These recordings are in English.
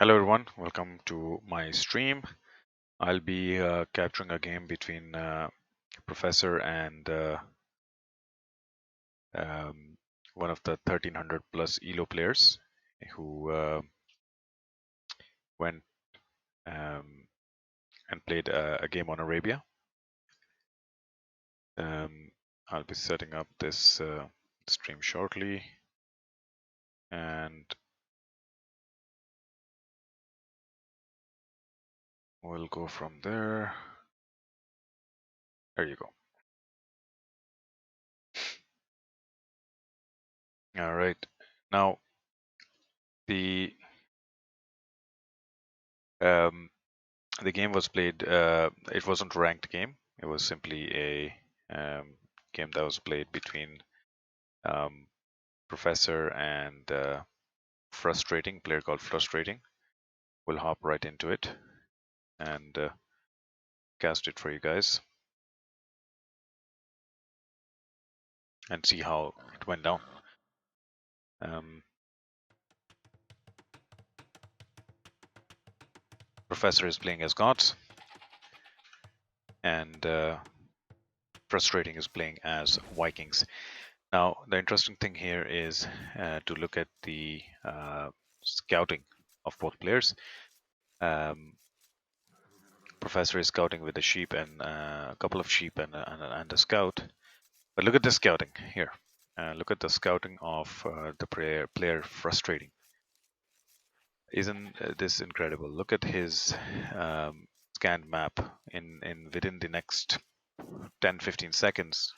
Hello everyone, welcome to my stream. I'll be capturing a game between Professor and um, one of the 1300 plus ELO players who went um, and played a game on Arabia. I'll be setting up this stream shortly, and we'll go from there. There you go. All right. Now the um, the game was played. It wasn't a ranked game. It was simply a game that was played between um, Professor and Frustrating, player called Frustrating. We'll hop right into it and cast it for you guys and see how it went down. Professor is playing as gods, and Frustrating is playing as Vikings. Now, the interesting thing here is to look at the scouting of both players. Professor is scouting with a sheep and a couple of sheep and a scout. But look at the scouting here. Look at the scouting of the player Frustrating. Isn't this incredible? Look at his scanned map in within the next 10-15 seconds,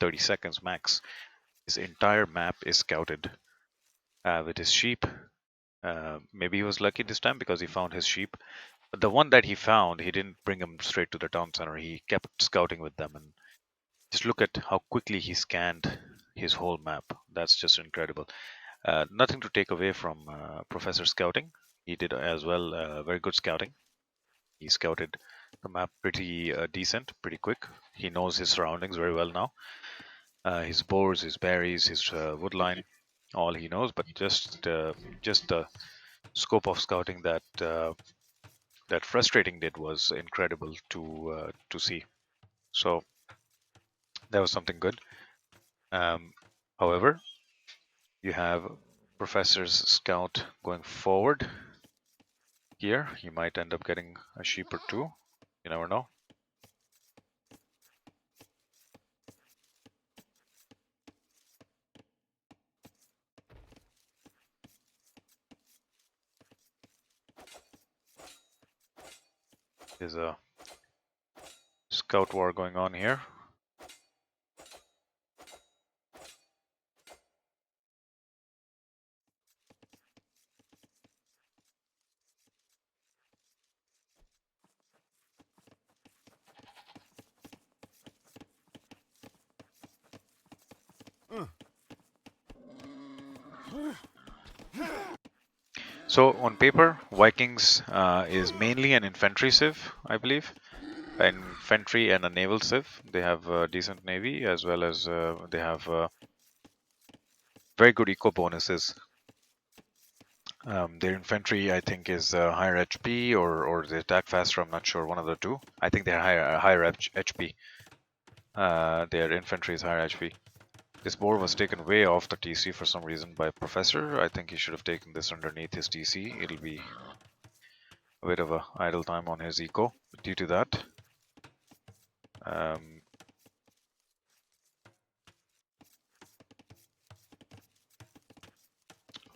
30 seconds max. His entire map is scouted with his sheep. Maybe he was lucky this time because he found his sheep. But the one that he found, he didn't bring him straight to the town center. He kept scouting with them, and just look at how quickly he scanned his whole map. That's just incredible. Nothing to take away from Professor Scouting. He did as well very good scouting. He scouted the map pretty decent, pretty quick. He knows his surroundings very well now. His boars, his berries, his woodline, all he knows. But just the scope of scouting that Frustrating did was incredible to see. So that was something good. However, you have Professor's scout going forward here. He might end up getting a sheep or two. You never know. There's a scout war going on here. So on paper, Vikings is mainly an infantry civ, I believe. An infantry and a naval civ. They have a decent navy as well as they have very good eco bonuses. Their infantry, I think, is higher HP or they attack faster. I'm not sure, one of the two. I think they're higher HP. Their infantry is higher HP. This board was taken way off the TC for some reason by Professor. I think he should have taken this underneath his TC. It'll be a bit of a idle time on his eco due to that.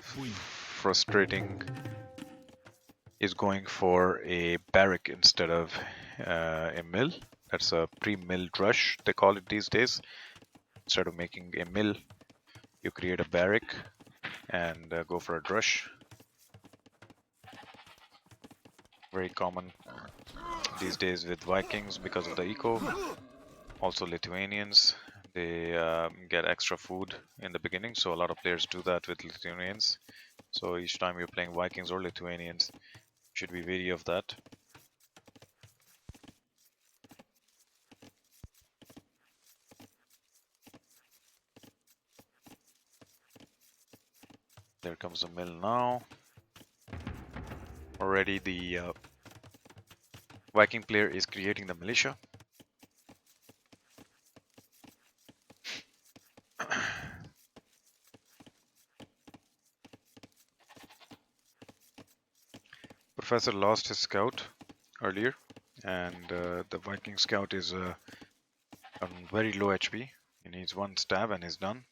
Frustrating is going for a barrack instead of a mill. That's a pre-milled rush, they call it these days. Instead of making a mill, you create a barrack and go for a drush. Very common these days with Vikings because of the eco. Also Lithuanians, they get extra food in the beginning, so a lot of players do that with Lithuanians. So each time you're playing Vikings or Lithuanians, you should be wary of that. There comes a mill now. Already the Viking player is creating the militia. Professor lost his scout earlier, and the Viking scout is on very low HP. He needs one stab and he's done.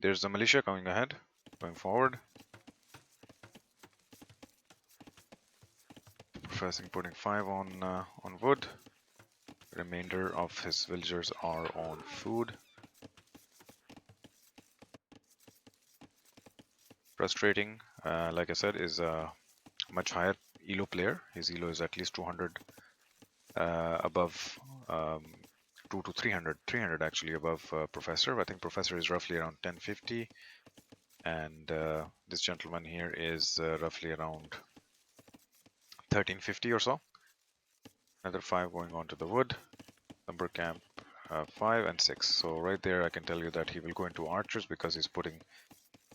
There's the militia coming ahead, going forward. Professor putting 5 on wood. Remainder of his villagers are on food. Frustrating, like I said, is a much higher elo player. His elo is at least 200 above 2 to 300 actually above Professor. I think Professor is roughly around 1050, and this gentleman here is roughly around 1350 or so. Another 5 going on to the wood. Number camp 5 and 6. So right there I can tell you that he will go into archers because he's putting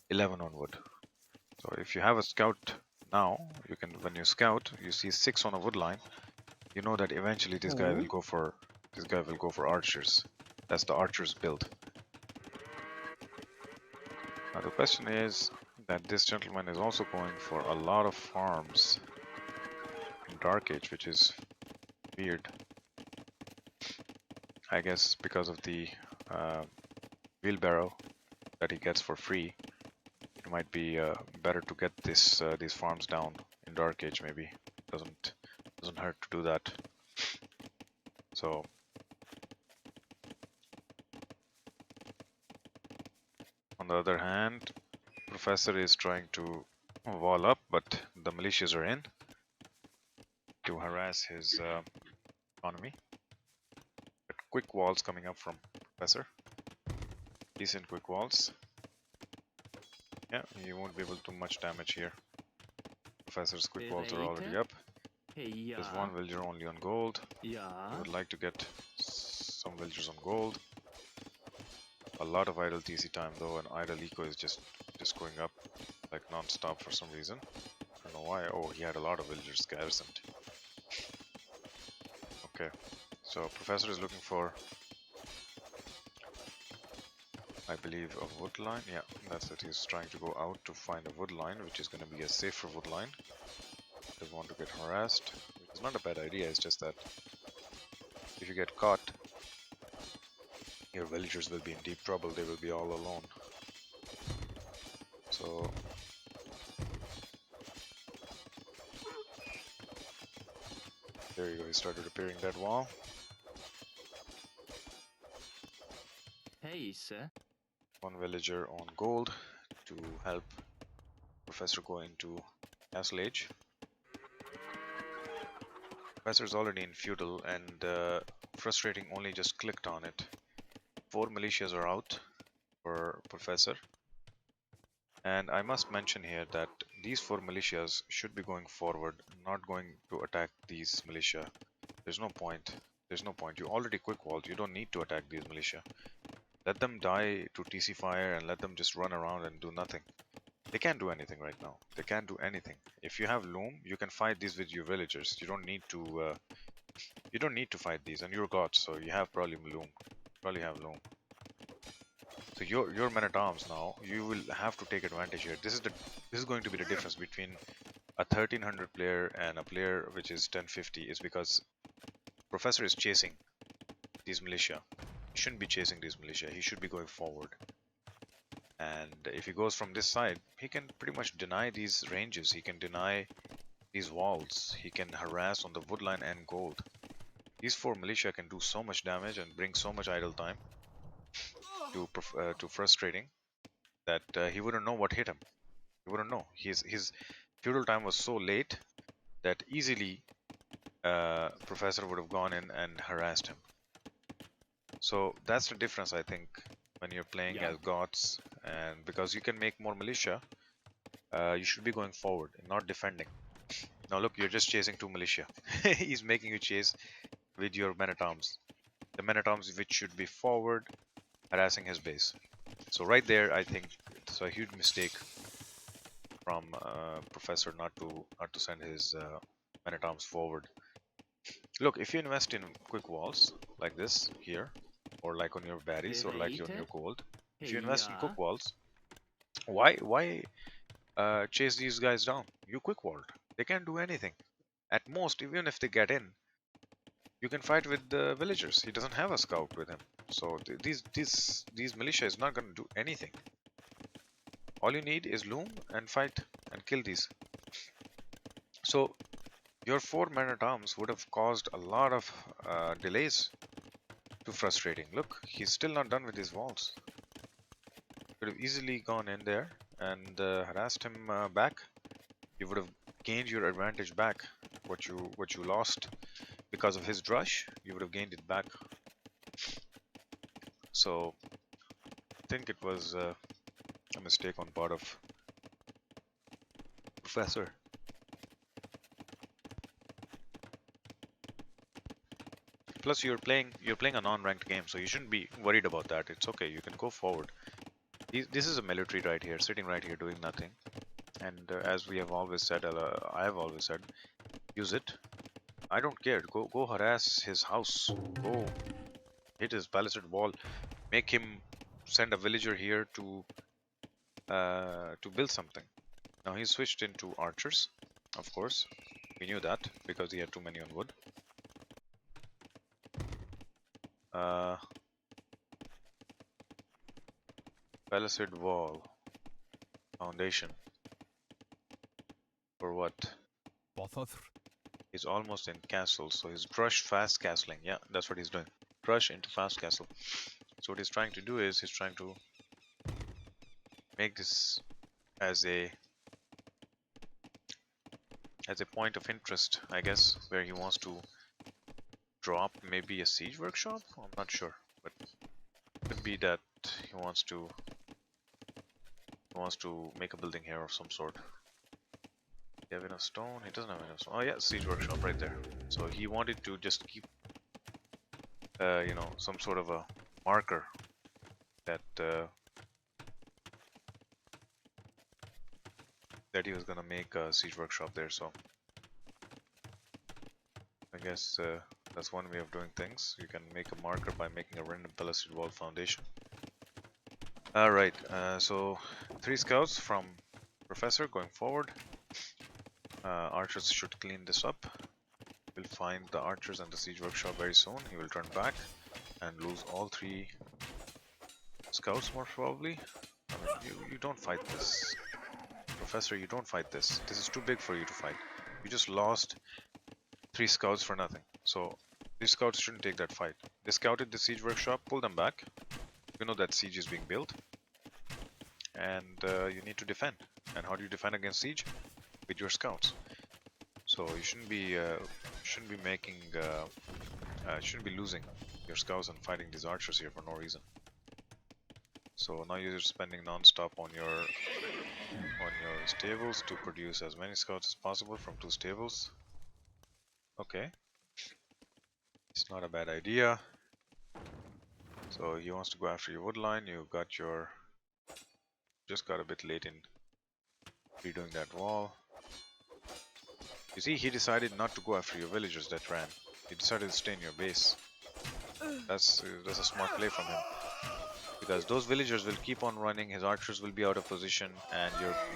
11 on wood. So if you have a scout now, you can, when you scout, you see 6 on a wood line, you know that eventually this guy will go for archers. That's the archers build. Now the question is that this gentleman is also going for a lot of farms in Dark Age, which is weird. I guess because of the wheelbarrow that he gets for free, it might be better to get these farms down in Dark Age. Maybe doesn't hurt to do that. So on the other hand, Professor is trying to wall up, but the militias are in to harass his economy. But quick walls coming up from Professor. Decent quick walls. Yeah, he won't be able to do much damage here. Professor's quick walls are already up. There's one villager only on gold. I would like to get some villagers on gold. A lot of idle TC time though, and idle eco is just going up like non-stop for some reason. I don't know why. Oh, he had a lot of villagers garrisoned. Okay, so Professor is looking for, I believe, a wood line. Yeah, that's it. He's trying to go out to find a wood line, which is going to be a safer wood line. Doesn't want to get harassed, which is not a bad idea. It's just that if you get caught, your villagers will be in deep trouble. They will be all alone. So there you go. He started repairing that wall. Hey, sir. One villager on gold to help Professor go into Castle Age. Professor is already in feudal, and frustrating only just clicked on it. 4 militias are out for Professor. And I must mention here that these 4 militias should be going forward, not going to attack these militia. There's no point. There's no point. You already quick walled. You don't need to attack these militia. Let them die to TC fire and let them just run around and do nothing. They can't do anything right now. They can't do anything. If you have loom, you can fight these with your villagers. You don't need to fight these, and you're gods, so you have probably loom. Probably have loom. So your men at arms now, you will have to take advantage here. This is going to be the difference between a 1300 player and a player which is 1050, is because Professor is chasing these militia. He shouldn't be chasing these militia. He should be going forward. And if he goes from this side, he can pretty much deny these ranges. He can deny these walls. He can harass on the woodline and gold. These 4 militia can do so much damage and bring so much idle time to frustrating that he wouldn't know what hit him. He wouldn't know. His feudal time was so late that easily Professor would have gone in and harassed him. So that's the difference, I think, when you're playing as gods, and because you can make more militia, You should be going forward and not defending. Now look, you're just chasing two militia. He's making you chase with your men at arms. The men at arms which should be forward, harassing his base. So right there, I think it's a huge mistake from Professor not to send his men at arms forward. Look, if you invest in quick walls like this here, or like on your berries, or like on your gold, if you invest in quick walls, why chase these guys down? You quick walled. They can't do anything. At most, even if they get in, you can fight with the villagers. He doesn't have a scout with him, so these militia is not going to do anything. All you need is loom and fight and kill these. So your 4 men-at-arms would have caused a lot of delays. Too frustrating. Look, he's still not done with his walls. Could have easily gone in there and harassed him back. You would have gained your advantage back. What you lost because of his drush, you would have gained it back. So I think it was a mistake on part of Professor. Plus, you're playing a non-ranked game, so you shouldn't be worried about that. It's okay. You can go forward. This is a military right here, sitting right here doing nothing. And as we have always said, I have always said, use it. I don't care. Go harass his house. Go hit his palisade wall. Make him send a villager here to build something. Now he switched into archers, of course. We knew that because he had too many on wood. Palisade wall. Foundation. For what? He's almost in castle, so he's drush fast castling. Yeah, that's what he's doing. Drush into fast castle. So what he's trying to do is he's trying to make this as a point of interest, I guess, where he wants to drop maybe a siege workshop. I'm not sure, but it could be that he wants to make a building here of some sort. Do you have enough stone? He doesn't have enough stone. Oh yeah, siege workshop right there. So he wanted to just keep you know, some sort of a marker that that he was gonna make a siege workshop there. So I guess that's one way of doing things. You can make a marker by making a random palisade wall foundation. Alright, so 3 scouts from Professor going forward. Archers should clean this up. We'll find the archers and the siege workshop very soon. He will turn back and lose all 3 scouts most probably. I mean, you don't fight this. Professor, you don't fight this. This is too big for you to fight. You just lost 3 scouts for nothing. So these scouts shouldn't take that fight. They scouted the siege workshop, pull them back. You know that siege is being built. And you need to defend. And how do you defend against siege? With your scouts. So you shouldn't be losing your scouts and fighting these archers here for no reason. So now you're spending non-stop on your stables to produce as many scouts as possible from 2 stables. Okay, it's not a bad idea. So he wants to go after your wood line. You got your just got a bit late in redoing that wall. You see, he decided not to go after your villagers that ran. He decided to stay in your base. That's a smart play from him. Because those villagers will keep on running, his archers will be out of position, and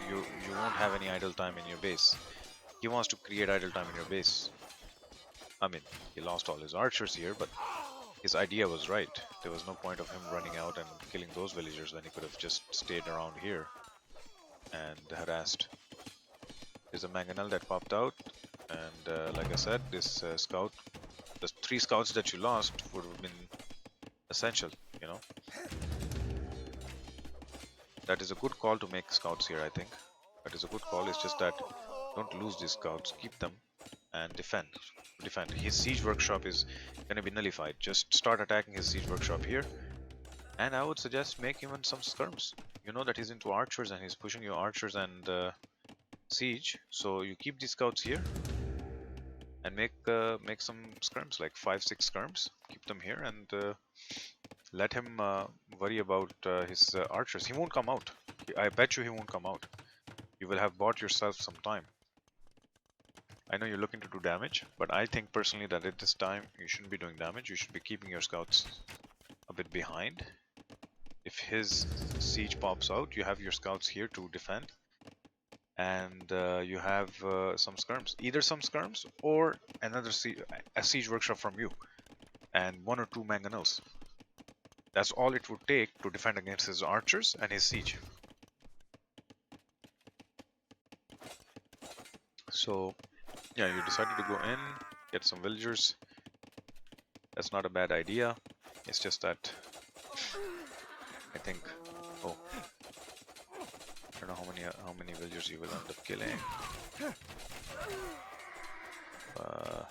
you won't have any idle time in your base. He wants to create idle time in your base. I mean, he lost all his archers here, but his idea was right. There was no point of him running out and killing those villagers when he could have just stayed around here and harassed. There's a mangonel that popped out, and like I said, this scout, the 3 scouts that you lost would have been essential, you know. That is a good call to make scouts here, I think. That is a good call. It's just that don't lose these scouts. Keep them and defend. Defend. His siege workshop is going to be nullified. Just start attacking his siege workshop here. And I would suggest make even some skirms. You know that he's into archers and he's pushing your archers and siege. So you keep these scouts here and make some skirms, like 5-6 skirms. Keep them here and let him worry about his archers. He won't come out. I bet you he won't come out. You will have bought yourself some time. I know you're looking to do damage, but I think personally that at this time you shouldn't be doing damage. You should be keeping your scouts a bit behind. If his siege pops out, you have your scouts here to defend, and you have some skirms. Either some skirms or a siege workshop from you, and 1 or 2 mangonels. That's all it would take to defend against his archers and his siege. So yeah, you decided to go in, get some villagers. That's not a bad idea. It's just that I think, oh, I don't know how many villagers you will end up killing. Uh,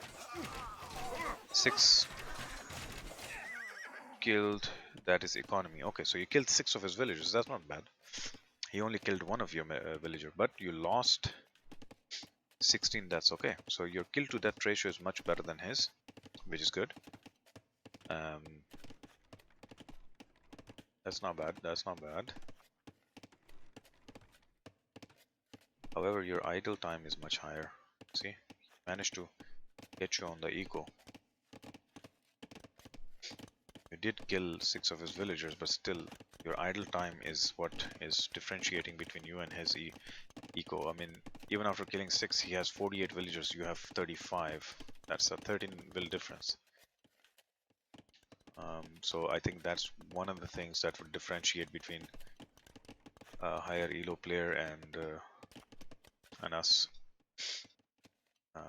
6 killed. That is economy. Okay, so you killed 6 of his villagers. That's not bad. He only killed 1 of your villager, but you lost 16. That's okay. So your kill to death ratio is much better than his, which is good. Um, that's not bad. That's not bad. However, your idle time is much higher. See, managed to get you on the eco. You did kill 6 of his villagers, but still, your idle time is what is differentiating between you and his eco. I mean, even after killing 6, he has 48 villagers. You have 35. That's a 13 vill difference. So I think that's one of the things that would differentiate between a higher elo player and us. Um,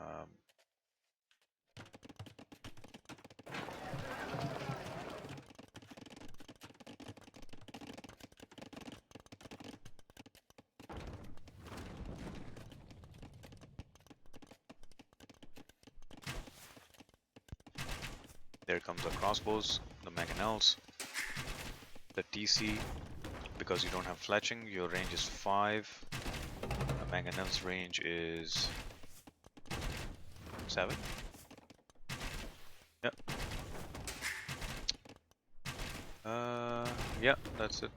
there comes the crossbows, the mangonels, the TC. Because you don't have fletching, your range is 5. The mangonel's range is 7. Yep. Yeah, that's it.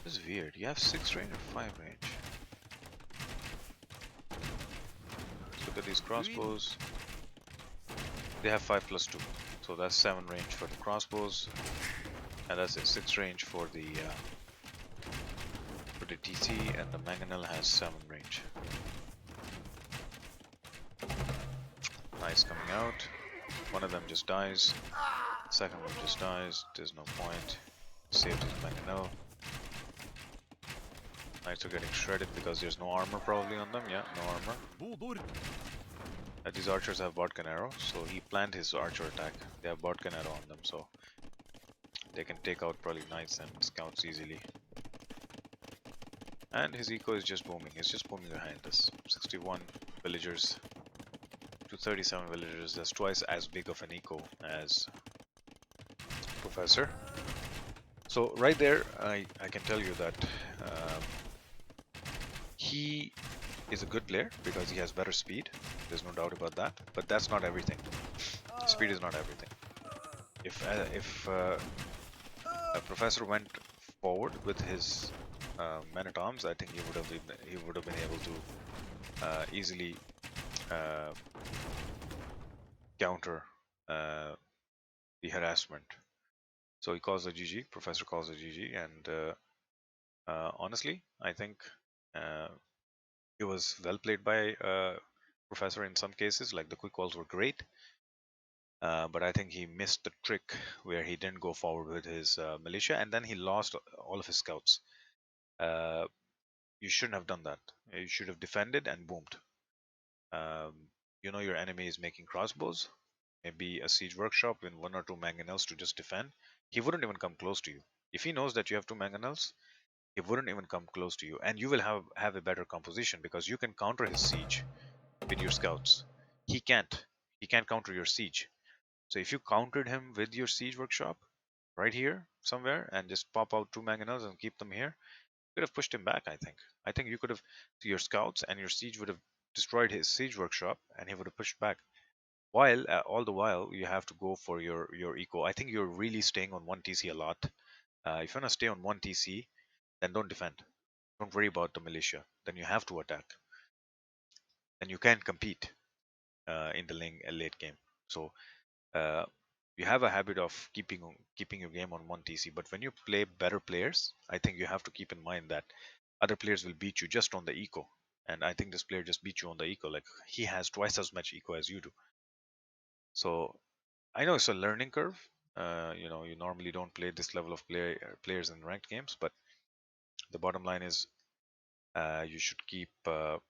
This is weird. You have 6 range or 5 range? Let's look at these crossbows. They have 5+2, so that's 7 range for the crossbows, and that's a 6 range for the TC, and the mangonel has 7 range. Nice coming out. One of them just dies. Second one just dies. There's no point. Saved his mangonel. Knights are getting shredded because there's no armor probably on them. Yeah, no armor. These archers have Botkin arrow, so he planned his archer attack. They have Botkin arrow on them, so they can take out probably knights and scouts easily. And his eco is just booming. He's just booming behind us. 61 villagers to 37 villagers. That's twice as big of an eco as Professor. So right there, I can tell you that he is a good player because he has better speed. There's no doubt about that. But that's not everything. Speed is not everything. If a Professor went forward with his men at arms, I think he would have been able to easily counter the harassment. So he calls a GG. Professor calls a GG, and honestly, I think it was well played by Professor in some cases. Like the quick calls were great, but I think he missed the trick where he didn't go forward with his militia, and then he lost all of his scouts. You shouldn't have done that. You should have defended and boomed. You know your enemy is making crossbows, maybe a siege workshop with 1 or 2 mangonels to just defend. He wouldn't even come close to you. If he knows that you have 2 mangonels, he wouldn't even come close to you, and you will have a better composition because you can counter his siege with your scouts. He can't. He can't counter your siege. So if you countered him with your siege workshop, right here somewhere and just pop out two mangonels and keep them here, you could have pushed him back. I think you could have, to your scouts and your siege would have destroyed his siege workshop and he would have pushed back. While all the while you have to go for your eco. I think you're really staying on one TC a lot. If you want to stay on one TC, then don't defend. Don't worry about the militia. Then you have to attack. Then you can compete in the late game. So uh, you have a habit of keeping your game on one TC. But when you play better players, I think you have to keep in mind that other players will beat you just on the eco. And I think this player just beat you on the eco. Like he has twice as much eco as you do. So I know it's a learning curve. You normally don't play this level of players in ranked games, but the bottom line is you should keep your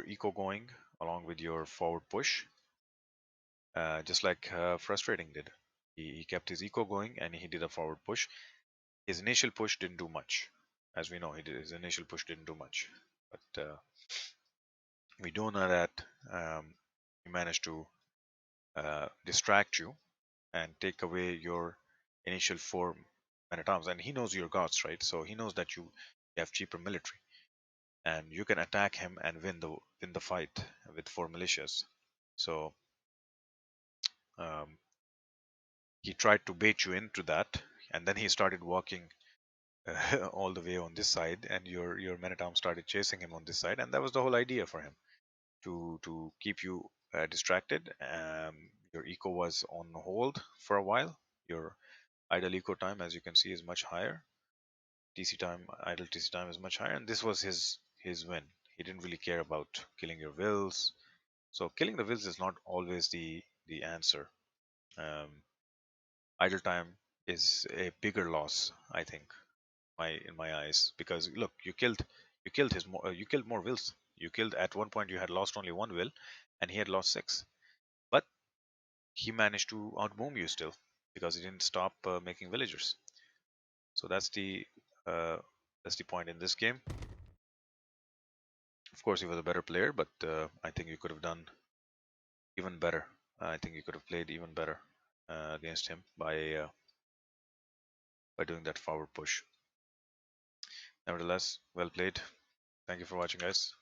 eco going along with your forward push, just like Frustrating did. He kept his eco going and he did a forward push. His initial push didn't do much, as we know. His initial push didn't do much, but we do know that he managed to distract you and take away your initial four men at arms. And he knows your gods, right? So he knows that you have cheaper military, and you can attack him and win the fight with four militias. So um, he tried to bait you into that, and then he started walking all the way on this side, and your men at arms started chasing him on this side, and that was the whole idea for him to keep you distracted. Your eco was on hold for a while. Your idle eco time, as you can see, is much higher. TC time, idle TC time is much higher, and this was his win. He didn't really care about killing your wills. So killing the wills is not always the answer. Um, Idle time is a bigger loss, I think, in my eyes, because look, you killed more wills. You killed at one point you had lost only one will, and he had lost six, but he managed to outboom you still because he didn't stop making villagers. So uh, that's the point in this game. Of course, he was a better player, but I think you could have done even better. I think you could have played even better against him by doing that forward push. Nevertheless, well played. Thank you for watching, guys.